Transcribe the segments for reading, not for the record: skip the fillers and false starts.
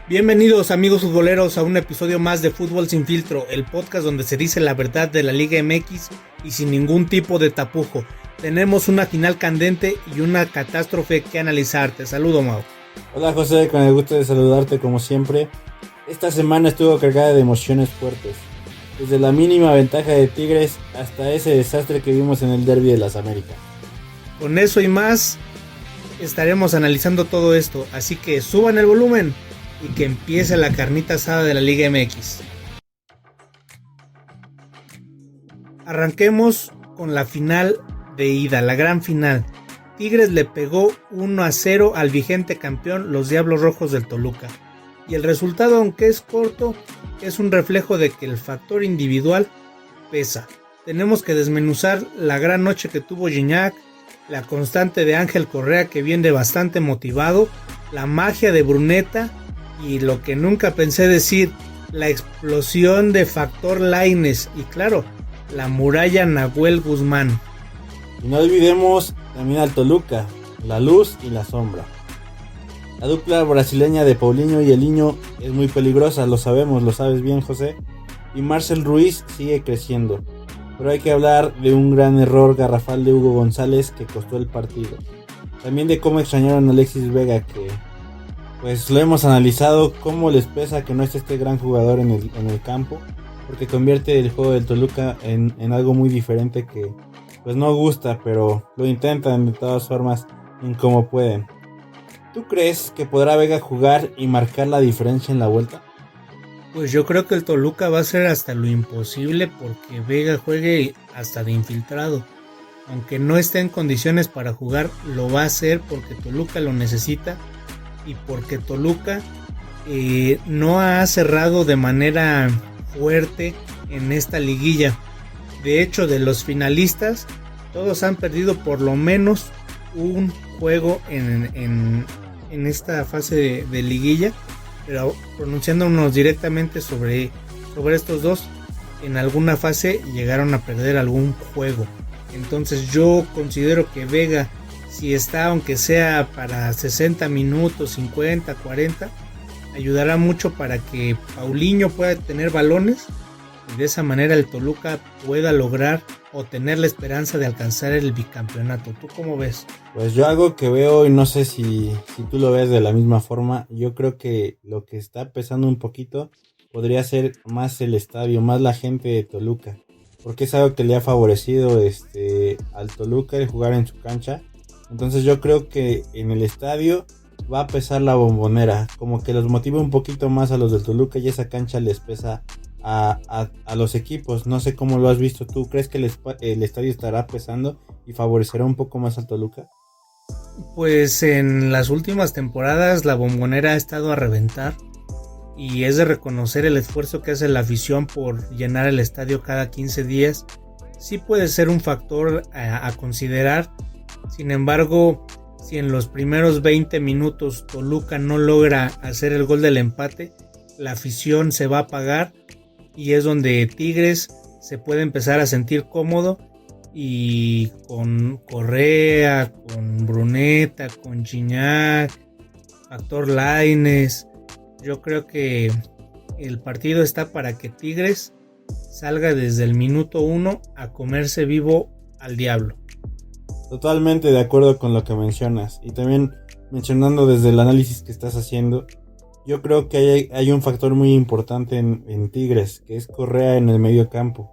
Bienvenidos amigos futboleros a un episodio más de Fútbol Sin Filtro, el podcast donde se dice la verdad de la Liga MX y sin ningún tipo de tapujo. Tenemos una final candente y una catástrofe que analizar. Te saludo, Mau. Hola José, con el gusto de saludarte como siempre. Esta semana estuvo cargada de emociones fuertes, desde la mínima ventaja de Tigres hasta ese desastre que vimos en el Derbi de las Américas. Con eso y más estaremos analizando todo esto, así que suban el volumen y que empiece la carnita asada de la Liga MX. Arranquemos con la final de ida, la gran final. Tigres le pegó 1-0 al vigente campeón, los Diablos Rojos del Toluca. Y el resultado, aunque es corto, es un reflejo de que el factor individual pesa. Tenemos que desmenuzar la gran noche que tuvo Gignac, la constante de Ángel Correa que viene bastante motivado, la magia de Bruneta y lo que nunca pensé decir, la explosión de factor Lainez y claro, la muralla Nahuel Guzmán. Y no olvidemos también al Toluca, la luz y la sombra. La dupla brasileña de Paulinho y Elinho es muy peligrosa, lo sabemos, lo sabes bien José. Y Marcel Ruiz sigue creciendo. Pero hay que hablar de un gran error garrafal de Hugo González que costó el partido. También de cómo extrañaron a Alexis Vega, que pues lo hemos analizado, cómo les pesa que no esté este gran jugador en el campo, porque convierte el juego del Toluca en algo muy diferente que pues no gusta, pero lo intentan de todas formas en cómo pueden. ¿Tú crees que podrá Vega jugar y marcar la diferencia en la vuelta? Pues yo creo que el Toluca va a hacer hasta lo imposible porque Vega juegue hasta de infiltrado. Aunque no esté en condiciones para jugar, lo va a hacer porque Toluca lo necesita y porque Toluca no ha cerrado de manera fuerte en esta liguilla. De hecho, de los finalistas, todos han perdido por lo menos un juego en esta fase de liguilla, pero pronunciándonos directamente sobre estos dos, en alguna fase llegaron a perder algún juego. Entonces yo considero que Vega, si está aunque sea para 60 minutos, 50, 40, ayudará mucho para que Paulinho pueda tener balones y de esa manera el Toluca pueda lograr o tener la esperanza de alcanzar el bicampeonato. ¿Tú cómo ves? Pues yo algo que veo, y no sé si tú lo ves de la misma forma, yo creo que lo que está pesando un poquito podría ser más el estadio, más la gente de Toluca, porque es algo que le ha favorecido al Toluca el jugar en su cancha. Entonces yo creo que en el estadio va a pesar la Bombonera, como que los motiva un poquito más a los del Toluca y esa cancha les pesa a los equipos. No sé cómo lo has visto tú. ¿Crees que el estadio estará pesando y favorecerá un poco más al Toluca? Pues en las últimas temporadas la Bombonera ha estado a reventar y es de reconocer el esfuerzo que hace la afición por llenar el estadio cada 15 días. Sí puede ser un factor a considerar. Sin embargo, si en los primeros 20 minutos Toluca no logra hacer el gol del empate, la afición se va a apagar y es donde Tigres se puede empezar a sentir cómodo y con Correa, con Bruneta, con Gignac, factor Lainez, yo creo que el partido está para que Tigres salga desde el minuto 1 a comerse vivo al diablo. Totalmente de acuerdo con lo que mencionas, y también mencionando desde el análisis que estás haciendo, yo creo que hay un factor muy importante en Tigres, que es Correa en el medio campo.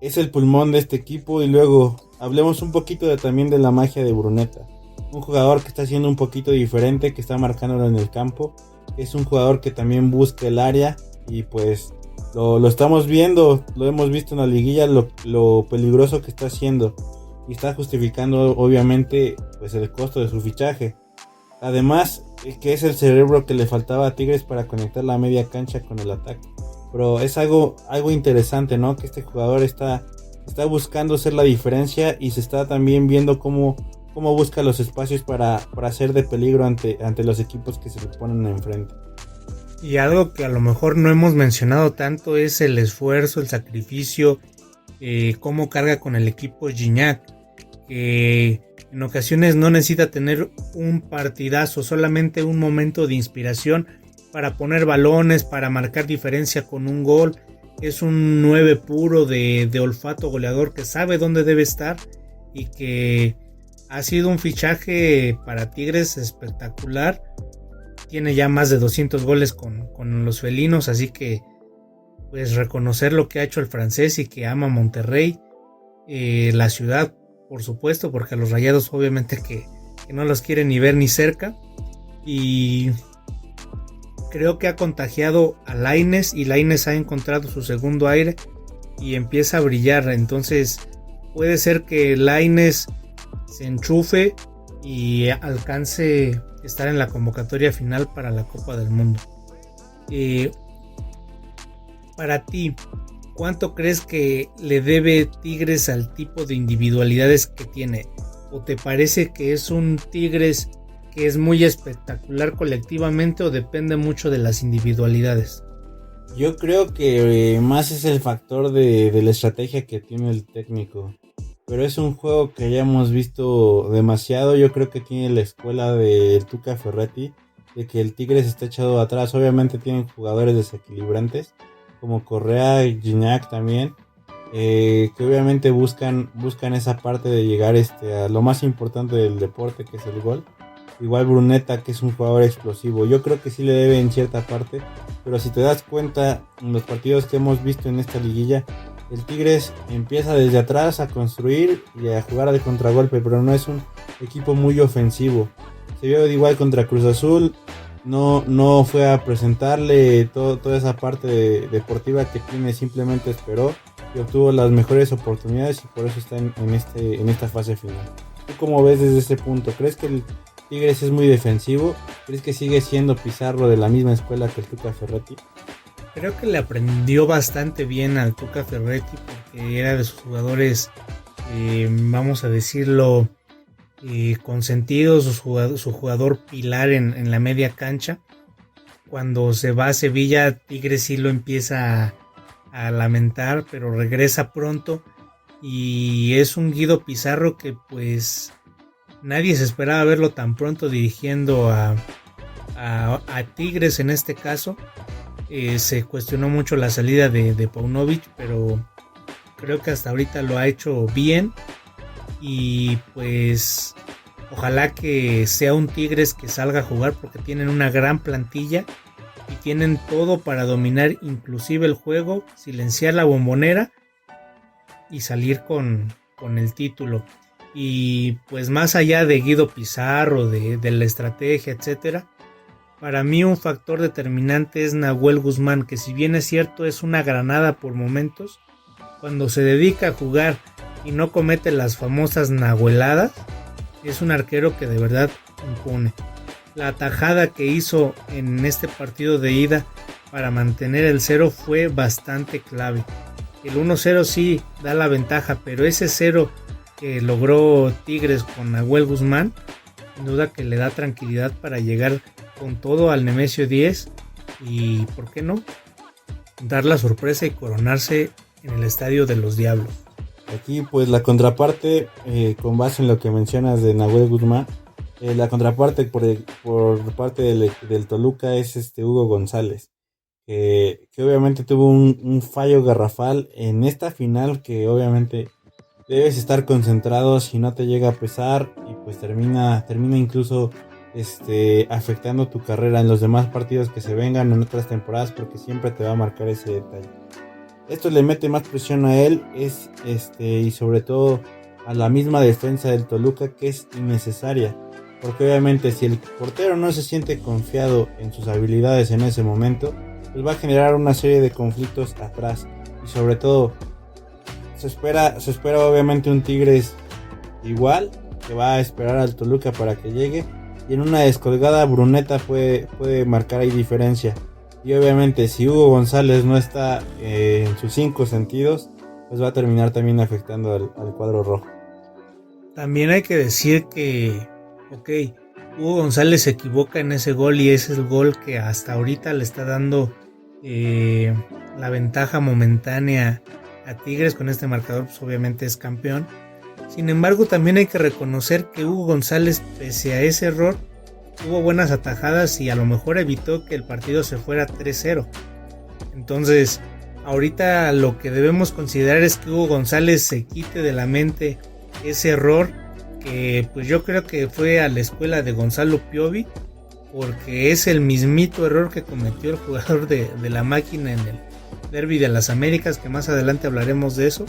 Es el pulmón de este equipo. Y luego hablemos un poquito también de la magia de Bruneta, un jugador que está haciendo un poquito diferente, que está marcándolo en el campo. Es un jugador que también busca el área y pues lo estamos viendo, lo hemos visto en la liguilla, lo peligroso que está haciendo, y está justificando obviamente pues el costo de su fichaje. Además que es el cerebro que le faltaba a Tigres para conectar la media cancha con el ataque. Pero es algo interesante, ¿no? Que este jugador está buscando hacer la diferencia y se está también viendo cómo busca los espacios para ser de peligro ante los equipos que se le ponen enfrente. Y algo que a lo mejor no hemos mencionado tanto es el esfuerzo, el sacrificio, cómo carga con el equipo Gignac, que en ocasiones no necesita tener un partidazo, solamente un momento de inspiración para poner balones, para marcar diferencia con un gol. Es un 9 puro de olfato goleador que sabe dónde debe estar y que ha sido un fichaje para Tigres espectacular. Tiene ya más de 200 goles con los felinos, así que pues reconocer lo que ha hecho el francés y que ama Monterrey, la ciudad por supuesto, porque a los Rayados obviamente que no los quiere ni ver ni cerca, y creo que ha contagiado a Lainez y Lainez ha encontrado su segundo aire y empieza a brillar. Entonces puede ser que Lainez se enchufe y alcance estar en la convocatoria final para la Copa del Mundo. Para ti, ¿cuánto crees que le debe Tigres al tipo de individualidades que tiene? ¿O te parece que es un Tigres que es muy espectacular colectivamente o depende mucho de las individualidades? Yo creo que más es el factor de la estrategia que tiene el técnico. Pero es un juego que ya hemos visto demasiado. Yo creo que tiene la escuela de Tuca Ferretti, de que el Tigres está echado atrás. Obviamente tienen jugadores desequilibrantes, como Correa y Gignac también, que obviamente buscan esa parte de llegar a lo más importante del deporte, que es el gol. Igual Bruneta, que es un jugador explosivo. Yo creo que sí le debe en cierta parte, pero si te das cuenta en los partidos que hemos visto en esta liguilla, el Tigres empieza desde atrás a construir y a jugar de contragolpe, pero no es un equipo muy ofensivo. Se vio igual contra Cruz Azul. No fue a presentarle toda esa parte deportiva que tiene, simplemente esperó y obtuvo las mejores oportunidades y por eso está en esta fase final. ¿Tú cómo ves desde ese punto? ¿Crees que el Tigres es muy defensivo? ¿Crees que sigue siendo Pizarro de la misma escuela que el Tuca Ferretti? Creo que le aprendió bastante bien al Tuca Ferretti porque era de sus jugadores, vamos a decirlo, consentido, su jugador pilar en la media cancha. Cuando se va a Sevilla, Tigres sí lo empieza a lamentar, pero regresa pronto y es un Guido Pizarro que pues nadie se esperaba verlo tan pronto dirigiendo a Tigres en este caso. Se cuestionó mucho la salida de Paunovic, pero creo que hasta ahorita lo ha hecho bien. Y pues ojalá que sea un Tigres que salga a jugar porque tienen una gran plantilla y tienen todo para dominar inclusive el juego, silenciar la bombonera y salir con el título. Y pues más allá de Guido Pizarro, de la estrategia, etcétera, para mí un factor determinante es Nahuel Guzmán, que si bien es cierto es una granada por momentos, cuando se dedica a jugar y no comete las famosas nahueladas, es un arquero que de verdad impone. La tajada que hizo en este partido de ida para mantener el 0 fue bastante clave. El 1-0 sí da la ventaja, pero ese 0 que logró Tigres con Nahuel Guzmán, sin duda que le da tranquilidad para llegar con todo al Nemesio 10 y, ¿por qué no?, dar la sorpresa y coronarse en el Estadio de los Diablos. Aquí pues la contraparte, con base en lo que mencionas de Nahuel Guzmán, la contraparte por parte del Toluca es Hugo González, que obviamente tuvo un fallo garrafal en esta final, que obviamente debes estar concentrado si no te llega a pesar y pues termina incluso afectando tu carrera en los demás partidos que se vengan en otras temporadas, porque siempre te va a marcar ese detalle. Esto le mete más presión a él y sobre todo a la misma defensa del Toluca, que es innecesaria, porque obviamente si el portero no se siente confiado en sus habilidades en ese momento, pues va a generar una serie de conflictos atrás y sobre todo se espera obviamente un Tigres igual, que va a esperar al Toluca para que llegue, y en una descolgada Bruneta puede marcar ahí diferencia. Y obviamente si Hugo González no está en sus 5 sentidos, pues va a terminar también afectando al cuadro rojo. También hay que decir que, Hugo González se equivoca en ese gol y ese es el gol que hasta ahorita le está dando la ventaja momentánea a Tigres. Con este marcador pues obviamente es campeón. Sin embargo, también hay que reconocer que Hugo González, pese a ese error, tuvo buenas atajadas y a lo mejor evitó que el partido se fuera 3-0. Entonces, ahorita lo que debemos considerar es que Hugo González se quite de la mente ese error, que pues yo creo que fue a la escuela de Gonzalo Piovi, porque es el mismito error que cometió el jugador de la máquina en el Derby de las Américas, que más adelante hablaremos de eso.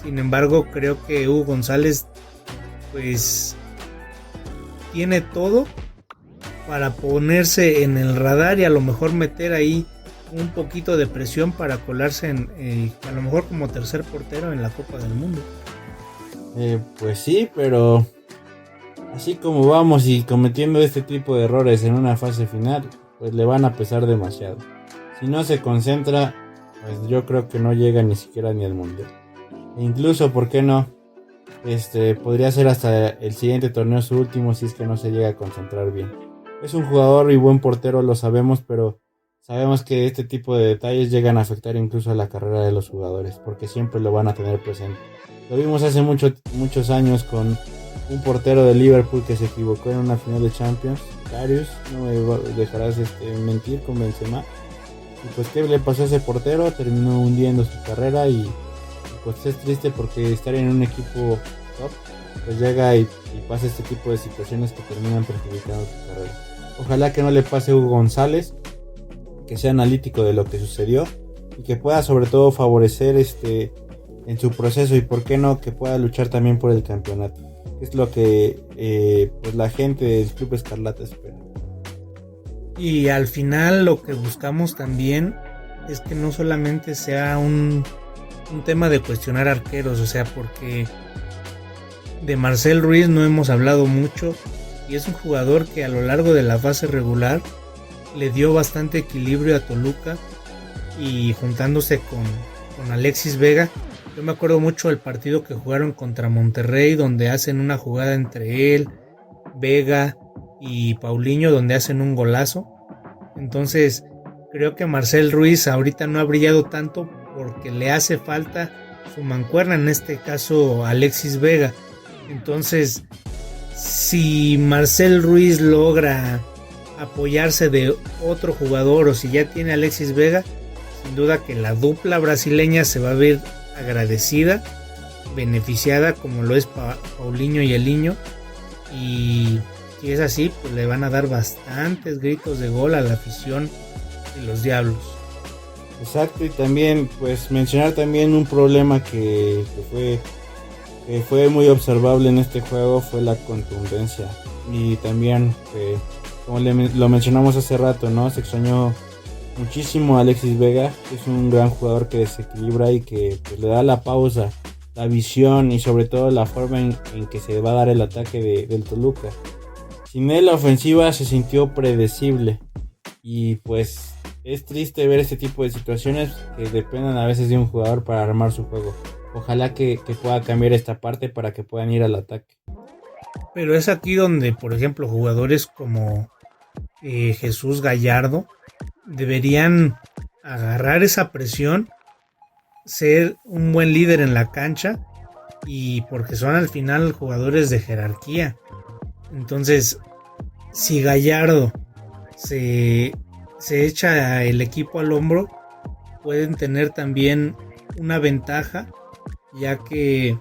Sin embargo, creo que Hugo González pues tiene todo para ponerse en el radar y a lo mejor meter ahí un poquito de presión para colarse a lo mejor como tercer portero en la Copa del Mundo. Pues sí, pero así como vamos y cometiendo este tipo de errores en una fase final, pues le van a pesar demasiado. Si no se concentra, pues yo creo que no llega ni siquiera ni al Mundial. E incluso, ¿por qué no? Podría ser hasta el siguiente torneo su último si es que no se llega a concentrar bien. Es un jugador y buen portero, lo sabemos, pero sabemos que este tipo de detalles llegan a afectar incluso a la carrera de los jugadores, porque siempre lo van a tener presente. Lo vimos hace muchos años con un portero de Liverpool que se equivocó en una final de Champions, Karius, no me dejarás mentir, con Benzema. Y pues qué le pasó a ese portero, terminó hundiendo su carrera y pues es triste porque estar en un equipo top pues llega y pasa este tipo de situaciones que terminan perjudicando tu carrera. Ojalá que no le pase a Hugo González, que sea analítico de lo que sucedió y que pueda sobre todo favorecer en su proceso, y por qué no que pueda luchar también por el campeonato. Es lo que pues la gente del Club Escarlata espera. Y al final lo que buscamos también es que no solamente sea un tema de cuestionar arqueros, o sea, porque de Marcel Ruiz no hemos hablado mucho y es un jugador que a lo largo de la fase regular le dio bastante equilibrio a Toluca, y juntándose con Alexis Vega, yo me acuerdo mucho del partido que jugaron contra Monterrey, donde hacen una jugada entre él, Vega y Paulinho, donde hacen un golazo. Entonces creo que Marcel Ruiz ahorita no ha brillado tanto porque le hace falta su mancuerna, en este caso Alexis Vega. Entonces, si Marcel Ruiz logra apoyarse de otro jugador, o si ya tiene a Alexis Vega, sin duda que la dupla brasileña se va a ver agradecida, beneficiada, como lo es Paulinho y Eliño. Y si es así, pues le van a dar bastantes gritos de gol a la afición de los Diablos. Exacto, y también pues mencionar también un problema que fue muy observable en este juego, fue la contundencia. Y también como lo mencionamos hace rato, ¿no? Se extrañó muchísimo a Alexis Vega, que es un gran jugador que desequilibra y que pues le da la pausa, la visión y sobre todo la forma en que se va a dar el ataque del Toluca. Sin él la ofensiva se sintió predecible y pues es triste ver este tipo de situaciones que dependan a veces de un jugador para armar su juego. Ojalá que pueda cambiar esta parte para que puedan ir al ataque. Pero es aquí donde, por ejemplo, jugadores como Jesús Gallardo deberían agarrar esa presión, ser un buen líder en la cancha, y porque son al final jugadores de jerarquía. Entonces, si Gallardo se echa el equipo al hombro, pueden tener también una ventaja, ya que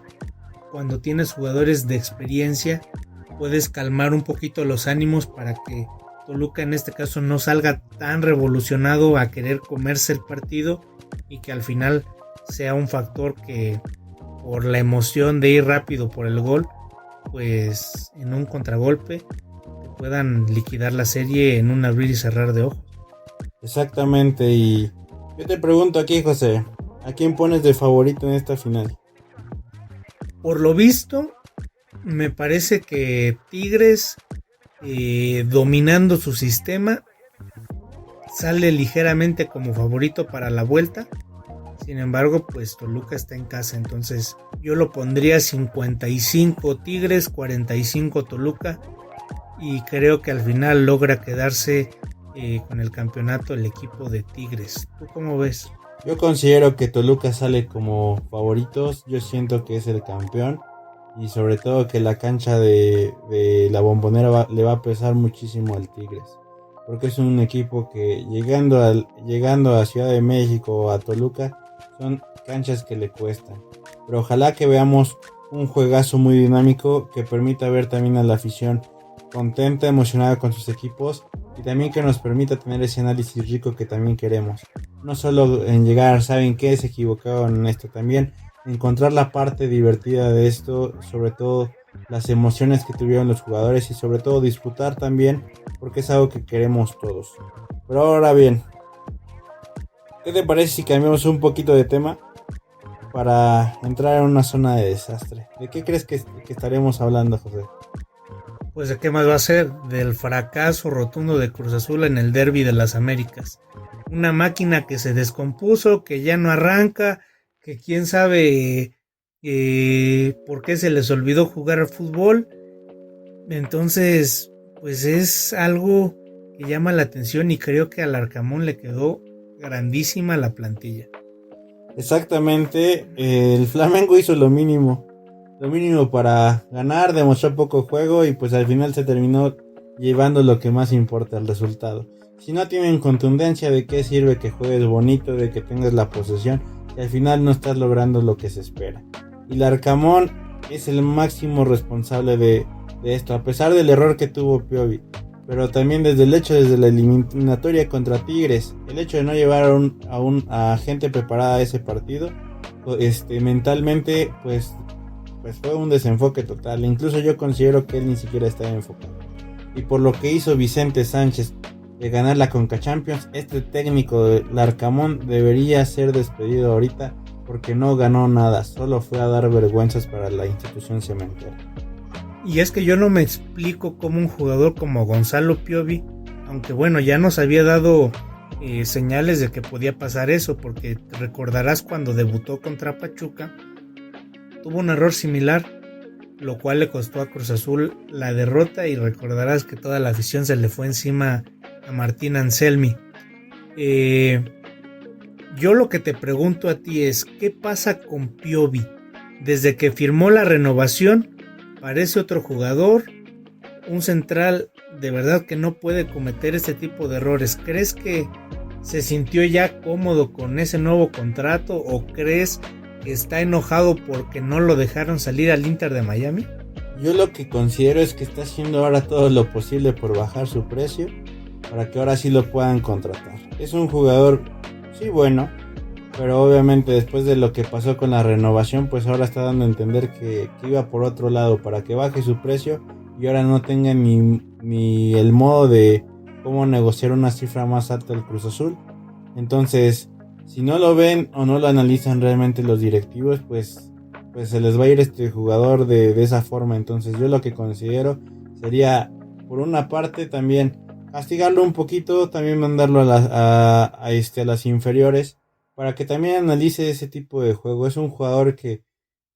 cuando tienes jugadores de experiencia puedes calmar un poquito los ánimos para que Toluca en este caso no salga tan revolucionado a querer comerse el partido, y que al final sea un factor que por la emoción de ir rápido por el gol, pues en un contragolpe te puedan liquidar la serie en un abrir y cerrar de ojos. Exactamente, y yo te pregunto aquí, José, ¿a quién pones de favorito en esta final? Por lo visto, me parece que Tigres, dominando su sistema, sale ligeramente como favorito para la vuelta. Sin embargo, pues Toluca está en casa, entonces yo lo pondría 55 Tigres, 45 Toluca, y creo que al final logra quedarse con el campeonato el equipo de Tigres. ¿Tú cómo ves? Yo considero que Toluca sale como favoritos, yo siento que es el campeón, y sobre todo que la cancha de la Bombonera le va a pesar muchísimo al Tigres, porque es un equipo que llegando a Ciudad de México o a Toluca son canchas que le cuestan, pero ojalá que veamos un juegazo muy dinámico que permita ver también a la afición contenta, emocionada con sus equipos, y también que nos permita tener ese análisis rico que también queremos. No solo en llegar, ¿saben qué? Se equivocaron en esto, también encontrar la parte divertida de esto, sobre todo las emociones que tuvieron los jugadores y sobre todo disfrutar también, porque es algo que queremos todos. Pero ahora bien, ¿qué te parece si cambiamos un poquito de tema para entrar en una zona de desastre? ¿De qué crees que estaremos hablando, José? Pues de qué más va a ser, del fracaso rotundo de Cruz Azul en el Derbi de las Américas. Una máquina que se descompuso, que ya no arranca, que quién sabe por qué se les olvidó jugar al fútbol. Entonces, pues es algo que llama la atención y creo que al Arcamón le quedó grandísima la plantilla. Exactamente, el Flamengo hizo lo mínimo para ganar, demostró poco juego y pues al final se terminó llevando lo que más importa, el resultado. Si no tienen contundencia, ¿de qué sirve que juegues bonito, de que tengas la posesión y al final no estás logrando lo que se espera? Y Larcamón es el máximo responsable de esto, a pesar del error que tuvo Piovi, pero también desde la eliminatoria contra Tigres, el hecho de no llevar a gente preparada a ese partido, mentalmente pues fue un desenfoque total. Incluso yo considero que él ni siquiera estaba enfocado. Y por lo que hizo Vicente Sánchez de ganar la Conca Champions, este técnico de Larcamón debería ser despedido ahorita porque no ganó nada, solo fue a dar vergüenzas para la institución cementera. Y es que yo no me explico cómo un jugador como Gonzalo Piovi, aunque bueno, ya nos había dado señales de que podía pasar eso, porque recordarás cuando debutó contra Pachuca, tuvo un error similar, lo cual le costó a Cruz Azul la derrota, y recordarás que toda la afición se le fue encima a Martín Anselmi. Yo lo que te pregunto a ti es, ¿qué pasa con Piovi? Desde que firmó la renovación, parece otro jugador, un central de verdad que no puede cometer este tipo de errores. ¿Crees que se sintió ya cómodo con ese nuevo contrato o crees que está enojado porque no lo dejaron salir al Inter de Miami? Yo lo que considero es que está haciendo ahora todo lo posible por bajar su precio para que ahora sí lo puedan contratar. Es un jugador, sí, bueno, pero obviamente después de lo que pasó con la renovación, pues ahora está dando a entender que iba por otro lado para que baje su precio y ahora no tenga ni el modo de cómo negociar una cifra más alta del Cruz Azul. Entonces, si no lo ven o no lo analizan realmente los directivos, pues se les va a ir este jugador de esa forma. Entonces yo lo que considero sería, por una parte, también castigarlo un poquito, también mandarlo a las inferiores, para que también analice ese tipo de juego. Es un jugador que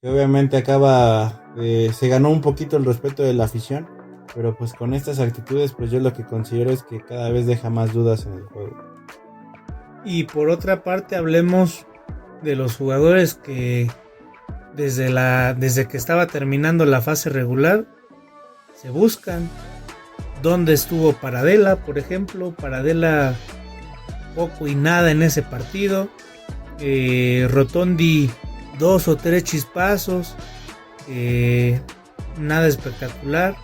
obviamente se ganó un poquito el respeto de la afición, pero pues con estas actitudes, pues yo lo que considero es que cada vez deja más dudas en el juego. Y por otra parte, hablemos de los jugadores que desde que estaba terminando la fase regular se buscan. ¿Dónde estuvo Paradela, por ejemplo? Paradela poco y nada en ese partido. Rotondi 2 o 3 chispazos, nada espectacular.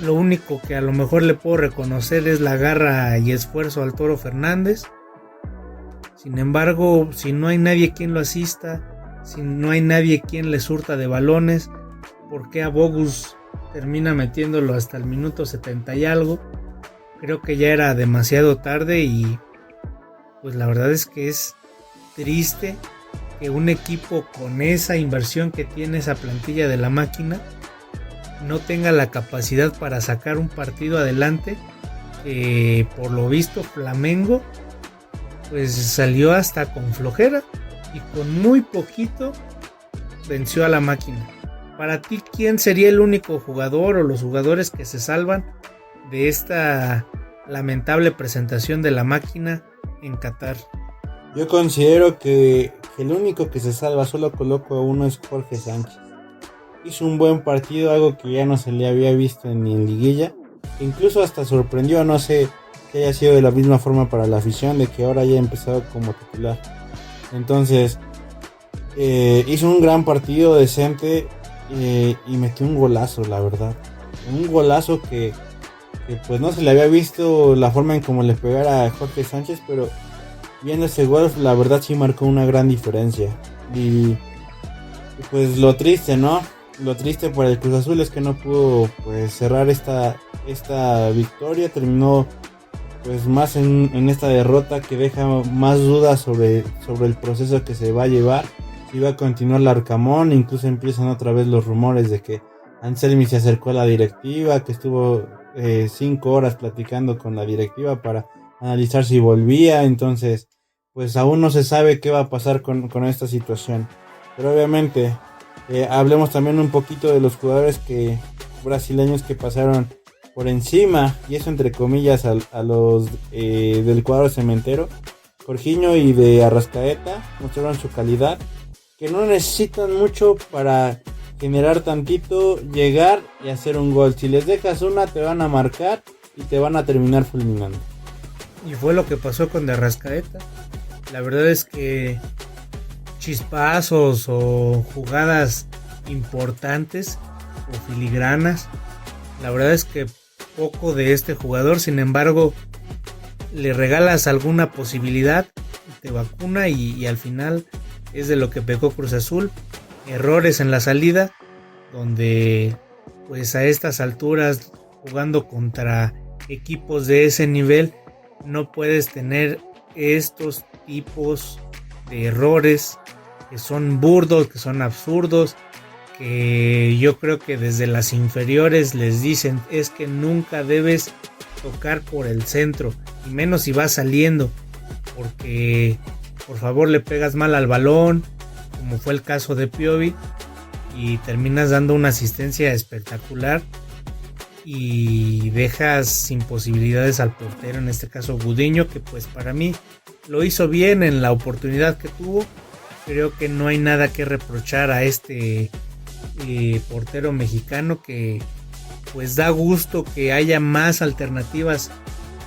Lo único que a lo mejor le puedo reconocer es la garra y esfuerzo al Toro Fernández. Sin embargo, si no hay nadie quien lo asista, si no hay nadie quien le surta de balones, ¿por qué a Bogus termina metiéndolo hasta el minuto 70 y algo? Creo que ya era demasiado tarde y pues la verdad es que es triste que un equipo con esa inversión que tiene esa plantilla de la máquina no tenga la capacidad para sacar un partido adelante. Por lo visto Flamengo pues salió hasta con flojera y con muy poquito venció a la máquina. Para ti, ¿quién sería el único jugador o los jugadores que se salvan de esta lamentable presentación de la máquina en Qatar? Yo considero que el único que se salva, solo coloco a uno, es Jorge Sánchez. hizo un buen partido, algo que ya no se le había visto ni en liguilla, incluso hasta sorprendió, no sé que haya sido de la misma forma para la afición, de que ahora haya empezado como titular. Entonces hizo un gran partido decente, y metió un golazo, la verdad, un golazo que pues no se le había visto la forma en cómo le pegara a Jorge Sánchez, pero viendo ese gol la verdad sí marcó una gran diferencia. Y pues lo triste, ¿no? Lo triste para el Cruz Azul es que no pudo pues cerrar esta victoria. Terminó pues más en esta derrota que deja más dudas sobre el proceso que se va a llevar. Si va a continuar Larcamón, incluso empiezan otra vez los rumores de que Anselmi se acercó a la directiva, que estuvo 5 horas platicando con la directiva para analizar si volvía. Entonces pues aún no se sabe qué va a pasar con esta situación. Pero obviamente hablemos también un poquito de los jugadores brasileños que pasaron por encima, y eso entre comillas, a los del cuadro cementero. Jorginho y de Arrascaeta mostraron su calidad, que no necesitan mucho para generar tantito, llegar y hacer un gol. Si les dejas una, te van a marcar y te van a terminar fulminando. Y fue lo que pasó con de Arrascaeta. La verdad es que chispazos o jugadas importantes o filigranas, la verdad es que poco de este jugador. Sin embargo, le regalas alguna posibilidad, te vacuna y al final es de lo que pecó Cruz Azul. Errores en la salida, donde pues a estas alturas, jugando contra equipos de ese nivel, no puedes tener estos tipos de errores que son burdos, que son absurdos, que yo creo que desde las inferiores les dicen es que nunca debes tocar por el centro, y menos si vas saliendo, porque por favor le pegas mal al balón, como fue el caso de Piovi, y terminas dando una asistencia espectacular y dejas sin posibilidades al portero, en este caso Gudiño, que pues para mí lo hizo bien en la oportunidad que tuvo. Creo que no hay nada que reprochar a este portero mexicano, que pues da gusto que haya más alternativas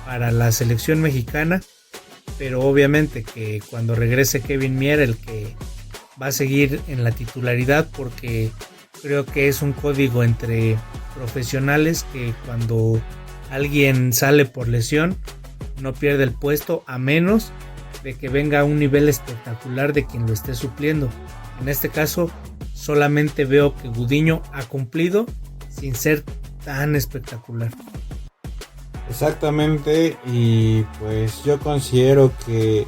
para la selección mexicana, pero obviamente que cuando regrese Kevin Mier, el que va a seguir en la titularidad, porque creo que es un código entre profesionales que cuando alguien sale por lesión no pierde el puesto, a menos de que venga a un nivel espectacular de quien lo esté supliendo. En este caso solamente veo que Gudiño ha cumplido sin ser tan espectacular. Exactamente, y pues yo considero que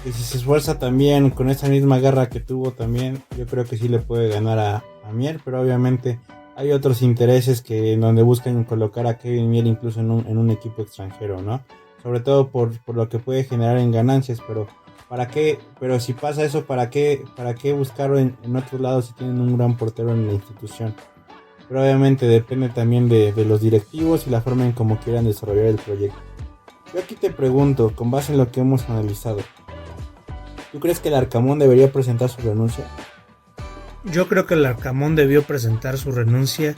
si se esfuerza también con esa misma garra que tuvo también, yo creo que sí le puede ganar a Mier, pero obviamente hay otros intereses que en donde buscan colocar a Kevin Mier incluso en un equipo extranjero, ¿no? Sobre todo por lo que puede generar en ganancias, pero ¿para qué? Pero si pasa eso, ¿para qué buscarlo en otros lados si tienen un gran portero en la institución? Pero obviamente depende también de los directivos y la forma en cómo quieran desarrollar el proyecto. Yo aquí te pregunto, con base en lo que hemos analizado, ¿tú crees que el Arcamón debería presentar su renuncia? Yo creo que el Arcamón debió presentar su renuncia,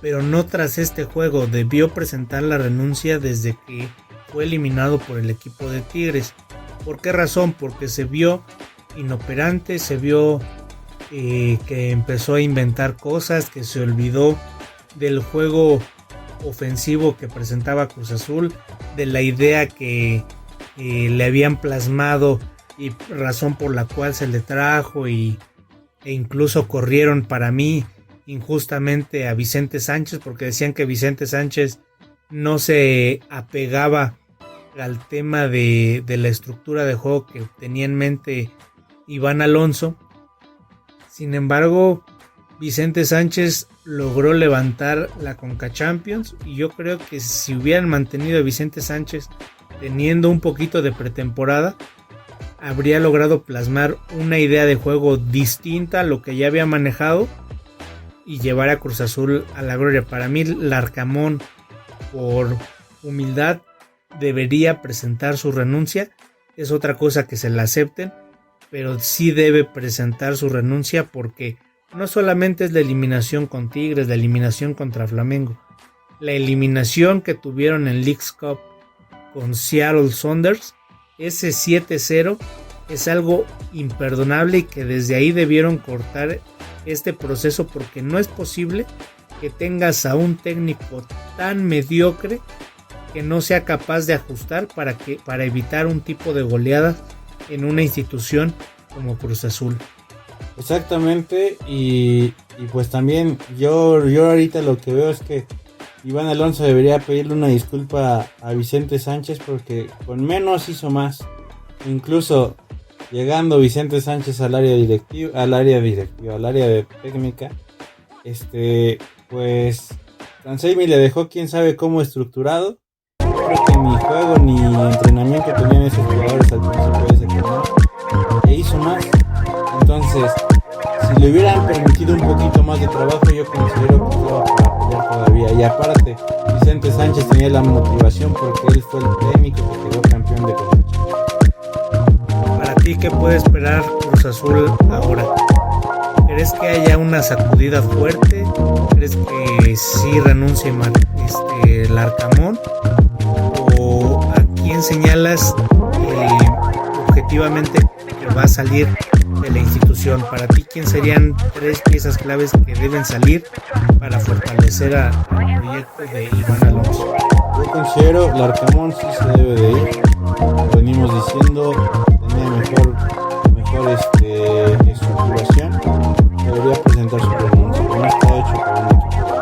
pero no tras este juego. Debió presentar la renuncia desde que fue eliminado por el equipo de Tigres. ¿Por qué razón? Porque se vio inoperante, se vio que empezó a inventar cosas, que se olvidó del juego ofensivo que presentaba Cruz Azul, de la idea que le habían plasmado y razón por la cual se le trajo, e incluso corrieron para mí injustamente a Vicente Sánchez, porque decían que Vicente Sánchez no se apegaba al tema de la estructura de juego que tenía en mente Iván Alonso. Sin embargo, Vicente Sánchez logró levantar la Conca Champions, y yo creo que si hubieran mantenido a Vicente Sánchez teniendo un poquito de pretemporada, habría logrado plasmar una idea de juego distinta a lo que ya había manejado y llevar a Cruz Azul a la gloria. Para mí, Larcamón, por humildad, debería presentar su renuncia. Es otra cosa que se la acepten, pero sí debe presentar su renuncia, porque no solamente es la eliminación con Tigres, la eliminación contra Flamengo, la eliminación que tuvieron en Leagues Cup con Seattle Sounders, ese 7-0 es algo imperdonable y que desde ahí debieron cortar este proceso, porque no es posible que tengas a un técnico tan mediocre que no sea capaz de ajustar para evitar un tipo de goleada en una institución como Cruz Azul. Exactamente, y pues también yo ahorita lo que veo es que Iván Alonso debería pedirle una disculpa a Vicente Sánchez, porque con menos hizo más. Incluso llegando Vicente Sánchez al área de técnica, pues Cancemi le dejó quién sabe cómo estructurado. Creo que ni juego ni entrenamiento tenían esos jugadores al principio de ese torneo, e hizo más. Entonces, si le hubieran permitido un poquito más de trabajo, yo considero que estaba para pelear todavía. Y aparte, Vicente Sánchez tenía la motivación porque él fue el técnico que quedó campeón de Conca. Para ti, ¿qué puede esperar Cruz Azul ahora? ¿Crees que haya una sacudida fuerte? ¿Crees que sí renuncie Larcamón? ¿O a quién señalas objetivamente que va a salir de la institución? Para ti, ¿quién serían 3 piezas claves que deben salir para fortalecer al proyecto de Iván Alonso? Yo considero Larcamón sí se debe de ir. Lo venimos diciendo, tenía mejor estructuración. Debería presentar su renuncia. No está hecho para un equipo.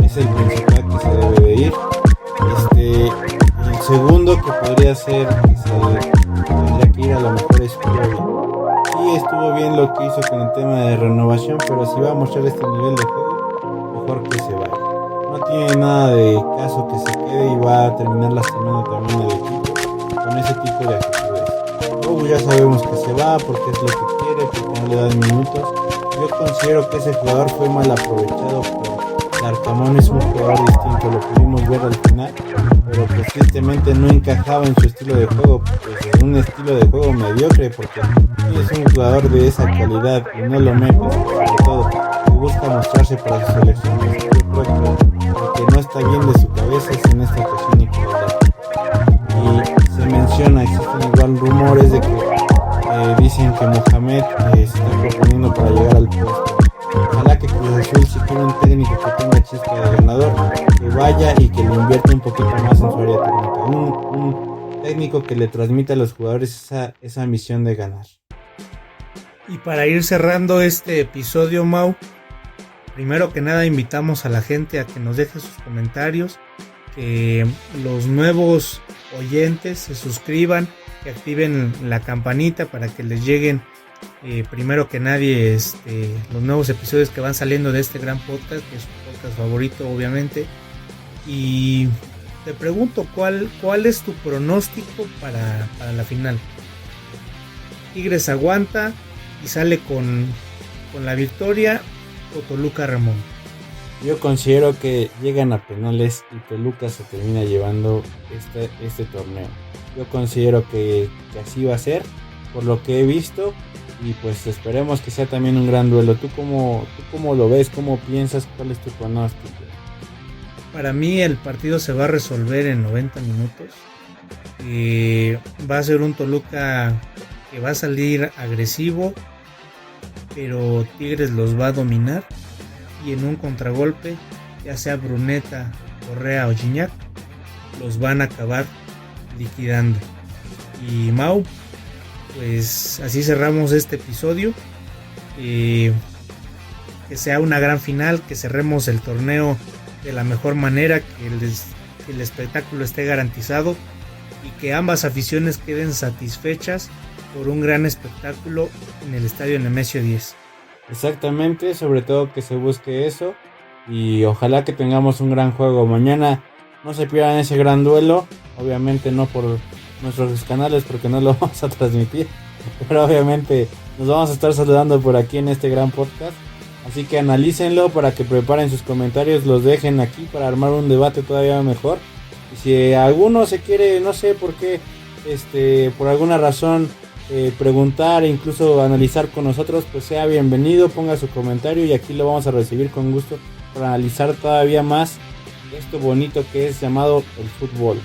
Es el principal que se debe de ir. El segundo que podría ser que tendría que ir a lo mejor es Piovi. Sí, estuvo bien lo que hizo con el tema de renovación, pero si va a mostrar este nivel de juego, mejor que se vaya. No tiene nada de caso que se quede y va a terminar lastimando también el equipo con ese tipo de actitudes. Ya sabemos que se va porque es lo que quiere, porque no le dan minutos. Yo considero que ese jugador fue mal aprovechado por Larcamón. Es un jugador distinto, lo pudimos ver al final, pero pues tristemente no encajaba en su estilo de juego, pues en un estilo de juego mediocre, porque si es un jugador de esa calidad y no lo metes, sobre todo que busca mostrarse para su selección. Yo creo que lo que no está bien de su cabeza es en esta ocasión igualdad. Y se menciona, existen igual rumores de que dicen que Mohamed se está proponiendo para llegar al puesto. Ojalá que Cruz Azul, si quiere un técnico que tenga chispa de ganador, que vaya y que le invierta un poquito más en su área técnica. Un técnico que le transmita a los jugadores esa misión de ganar. Y para ir cerrando este episodio, Mau, primero que nada invitamos a la gente a que nos deje sus comentarios, que los nuevos oyentes se suscriban, que activen la campanita para que les lleguen primero que nadie los nuevos episodios que van saliendo de este gran podcast, que es su podcast favorito obviamente. Y te pregunto, ¿cuál es tu pronóstico para la final? ¿Tigres aguanta y sale con la victoria o Toluca remonta? Yo considero que llegan a penales y Toluca se termina llevando este torneo. Yo considero que así va a ser, por lo que he visto, y pues esperemos que sea también un gran duelo. ¿Tú cómo lo ves? ¿Cómo piensas? ¿Cuál es tu pronóstico? Para mí el partido se va a resolver en 90 minutos. Va a ser un Toluca que va a salir agresivo, pero Tigres los va a dominar, y en un contragolpe, ya sea Bruneta, Correa o Gignac, los van a acabar liquidando. Y Mau, pues así cerramos este episodio. Que sea una gran final, que cerremos el torneo de la mejor manera, que el espectáculo esté garantizado y que ambas aficiones queden satisfechas por un gran espectáculo en el estadio Nemesio 10. Exactamente, sobre todo que se busque eso y ojalá que tengamos un gran juego mañana. No se pierdan ese gran duelo, obviamente no por nuestros canales porque no lo vamos a transmitir, pero obviamente nos vamos a estar saludando por aquí en este gran podcast, así que analícenlo para que preparen sus comentarios, los dejen aquí para armar un debate todavía mejor. Y si alguno se quiere, no sé por qué, por alguna razón preguntar e incluso analizar con nosotros, pues sea bienvenido, ponga su comentario y aquí lo vamos a recibir con gusto para analizar todavía más esto bonito que es llamado el fútbol.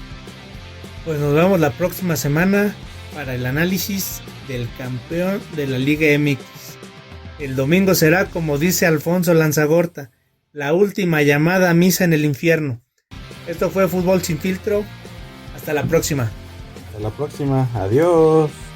Pues nos vemos la próxima semana para el análisis del campeón de la Liga MX. El domingo será, como dice Alfonso Lanzagorta, la última llamada a misa en el infierno. Esto fue Fútbol Sin Filtro. Hasta la próxima. Hasta la próxima. Adiós.